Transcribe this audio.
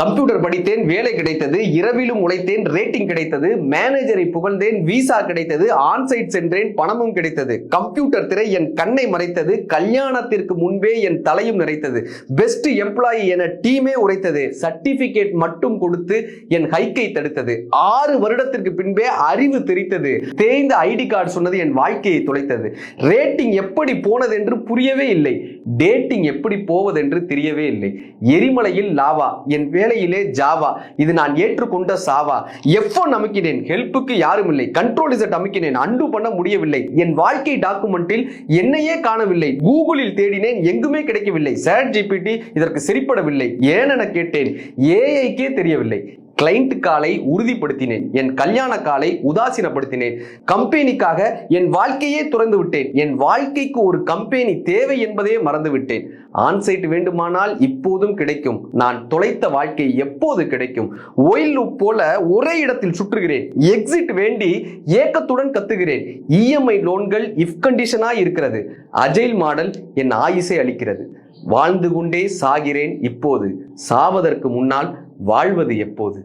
Computer படித்தேன், வேலை கிடைத்தது, இரவிலும் உழைத்தேன், ரேட்டிங் கிடைத்தது, மேனேஜரை புகழ்ந்தேன், விசா கிடைத்தது, ஆன்சைட் சென்றேன், பணமும் கிடைத்தது, கம்ப்யூட்டர் திரை என் கண்ணை மறைத்தது, கல்யாணத்திற்கு முன்பே என் தலையும் நிறைத்தது, பெஸ்ட் எம்ப்ளாயி என டீமே உரைத்தது, சர்டிபிகேட் மட்டும் கொடுத்து என் ஹைக்கை தடுத்தது, 6 வருடத்திற்கு பின்பே அறிவு தெரித்தது, தேய்ந்த ஐடி கார்டு சொன்னது என் வாழ்க்கையை தொலைத்தது, ரேட்டிங் எப்படி போனது என்று புரியவே இல்லை, டேட்டிங் எப்படி போவதென்று தெரியவே இல்லை, எரிமலையில் லாவா, என் வேலையிலே ஜாவா, இது நான் ஏற்றுக்கொண்ட சாவா, F1 அமுக்கினேன், ஹெல்ப்புக்கு யாரும் இல்லை, கண்ட்ரோல் இசட் அமுக்கினேன், அண்டு பண்ண முடியவில்லை, என் வாழ்க்கை டாக்குமெண்டில் என்னையே காணவில்லை, கூகுளில் தேடினேன், எங்குமே கிடைக்கவில்லை, சாட் ஜிபிடி இதற்கு சரிப்படவில்லை, ஏனென கேட்டேன், ஏஐக்கே தெரியவில்லை, கிளைண்ட் காலை உறுதிப்படுத்தினேன், என் கல்யாண காலை உதாசீனப்படுத்தினேன், கம்பெனிக்காக என் வாழ்க்கையே துறந்து விட்டேன், என் வாழ்க்கைக்கு ஒரு கம்பெனி தேவை என்பதே மறந்து விட்டேன், ஆன்சைட் வேண்டுமானால் இப்போதும் கிடைக்கும், நான் தொலைத்த வாழ்க்கை எப்போது கிடைக்கும், ஒயில் லூப் போல ஒரே இடத்தில் சுற்றுகிறேன், எக்ஸிட் வேண்டி ஏக்கத்துடன் கத்துகிறேன், இஎம்ஐ லோன்கள் இஃப் கண்டிஷனா இருக்கிறது, அஜைல் மாடல் என் ஆயுசை அளிக்கிறது, வாழ்ந்து கொண்டே சாகிறேன் இப்போது, சாவதற்கு முன்னால் வாழ்வது எப்போது?